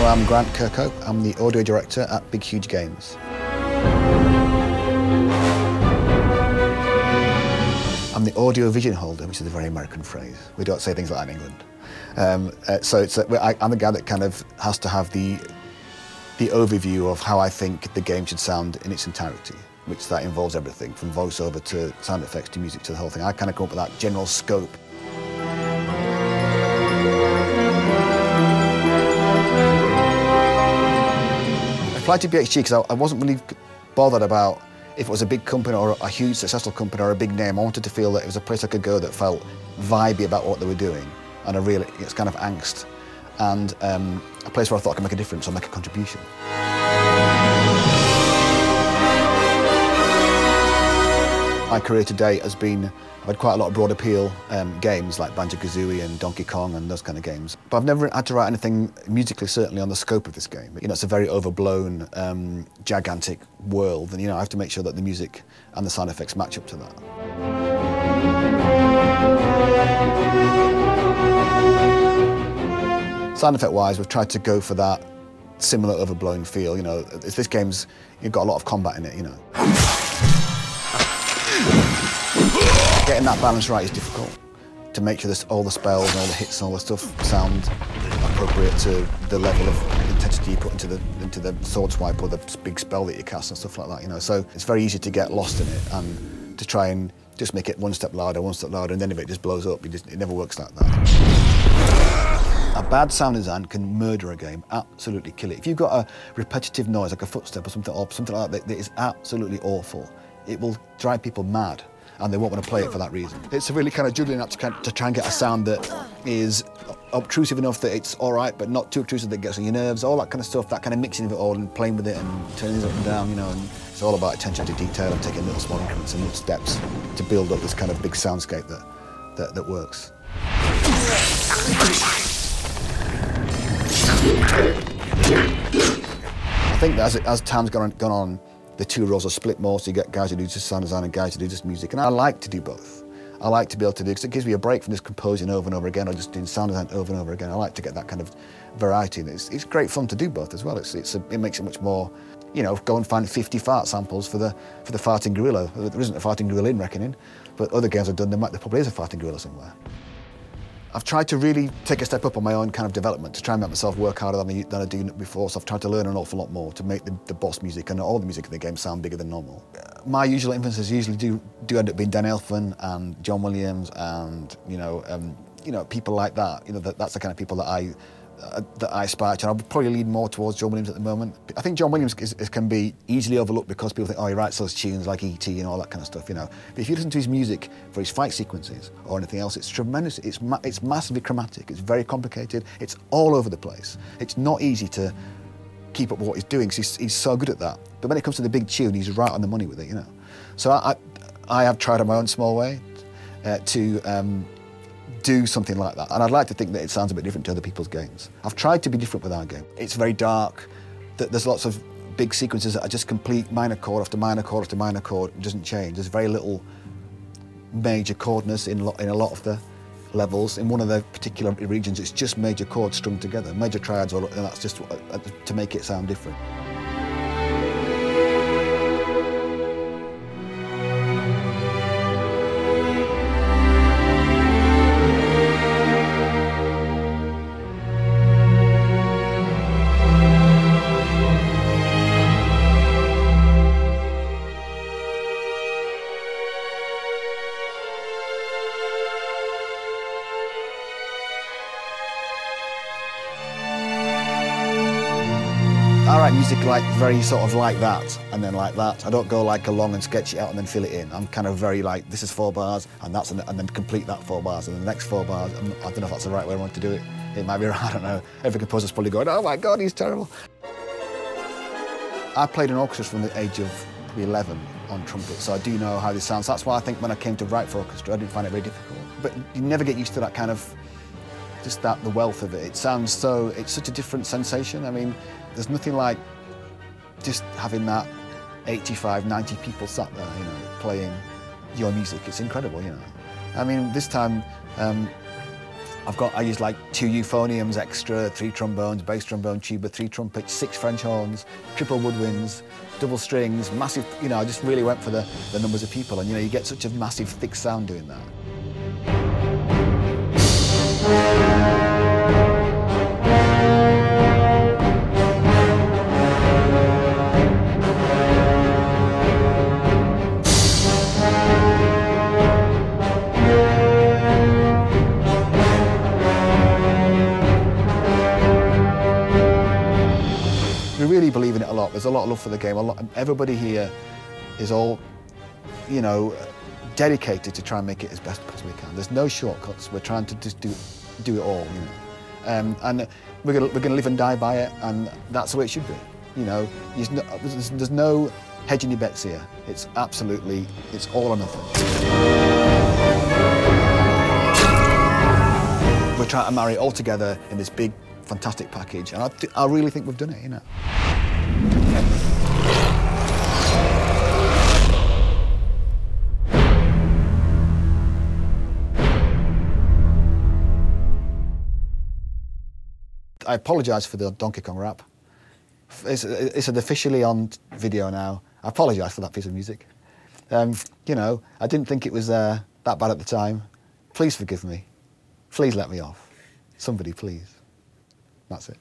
I'm Grant Kirkhope. I'm the audio director at Big Huge Games. I'm the audio vision holder, which is a very American phrase. We don't say things like that in England. I'm the guy that kind of has to have the overview of how I think the game should sound in its entirety, which that involves everything, from voiceover to sound effects to music to the whole thing. I kind of come up with that general scope. I applied to BXG because I wasn't really bothered about if it was a big company or a huge successful company or a big name. I wanted to feel that it was a place I could go that felt vibey about what they were doing, and it's kind of angst, and a place where I thought I could make a difference or make a contribution. My career to date has been, I've had quite a lot of broad appeal games like Banjo-Kazooie and Donkey Kong and those kind of games. But I've never had to write anything musically, certainly on the scope of this game. You know, it's a very overblown, gigantic world, and I have to make sure that the music and the sound effects match up to that. Sound effect-wise, we've tried to go for that similar overblown feel. This game's, you've got a lot of combat in it, Getting that balance right is difficult, to make sure all the spells and all the hits and all the stuff sound appropriate to the level of intensity you put into the sword swipe or the big spell that you cast and stuff like that, So it's very easy to get lost in it and to try and just make it one step louder, and then if it just blows up, it never works like that. A bad sound design can murder a game, absolutely kill it. If you've got a repetitive noise, like a footstep or something like that is absolutely awful, it will drive people mad, and they won't want to play it for that reason. It's a really kind of juggling act to try and get a sound that is obtrusive enough that it's all right, but not too obtrusive that gets on your nerves, all that kind of stuff, that kind of mixing of it all and playing with it and turning it up and down, and it's all about attention to detail and taking little small increments and little steps to build up this kind of big soundscape that works. I think that as time's gone on, the two roles are split more, so you get guys who do just sound design and guys who do just music. And I like to do both. I like to be able to do, because it gives me a break from just composing over and over again or just doing sound design over and over again. I like to get that kind of variety. And it's great fun to do both as well. It makes it much more, go and find 50 fart samples for the farting gorilla. There isn't a farting gorilla in Reckoning, but other games I've done, there probably is a farting gorilla somewhere. I've tried to really take a step up on my own kind of development to try and make myself work harder than I do before, so I've tried to learn an awful lot more to make the boss music and all the music in the game sound bigger than normal. My usual influences usually do end up being Dan Elfman and John Williams and, people like that. That's the kind of people that I aspire to. And I'll probably lean more towards John Williams at the moment. I think John Williams can be easily overlooked because people think, oh, he writes those tunes like E.T. and all that kind of stuff, But if you listen to his music for his fight sequences or anything else, it's tremendous. It's massively chromatic. It's very complicated. It's all over the place. It's not easy to keep up with what he's doing because he's so good at that. But when it comes to the big tune, he's right on the money with it, So I have tried in my own small way to do something like that. And I'd like to think that it sounds a bit different to other people's games. I've tried to be different with our game. It's very dark. There's lots of big sequences that are just complete minor chord after minor chord after minor chord. It doesn't change. There's very little major chordness in a lot of the levels. In one of the particular regions, it's just major chords strung together, major triads, and that's just to make it sound different. I write music very sort of like that, and then like that. I don't go along and sketch it out and then fill it in. I'm kind of very this is 4 bars, and then complete that 4 bars, and the next 4 bars. I don't know if that's the right way I want to do it. It might be right, I don't know. Every composer's probably going, oh my God, he's terrible. I played in orchestras from the age of 11 on trumpet, so I do know how this sounds. That's why I think when I came to write for orchestra, I didn't find it very difficult. But you never get used to that kind of, the wealth of it. It's such a different sensation. I mean, there's nothing like just having that 85, 90 people sat there, playing your music. It's incredible, I mean, this time, I use like 2 euphoniums extra, 3 trombones, bass trombone, tuba, 3 trumpets, 6 French horns, triple woodwinds, double strings, massive, you know, I just really went for the numbers of people, and you know, you get such a massive, thick sound doing that. We really believe in it a lot. There's a lot of love for the game. Everybody here is all, you know, dedicated to try and make it as best as we can. There's no shortcuts. We're trying to just do it all, you know. And we're gonna live and die by it, and that's the way it should be. You know, there's no hedging your bets here. It's absolutely, it's all or nothing. We're trying to marry it all together in this big, fantastic package, and I really think we've done it, you know. I apologise for the Donkey Kong rap. It's officially on video now. I apologise for that piece of music. You know, I didn't think it was that bad at the time. Please forgive me. Please let me off. Somebody, please. That's it.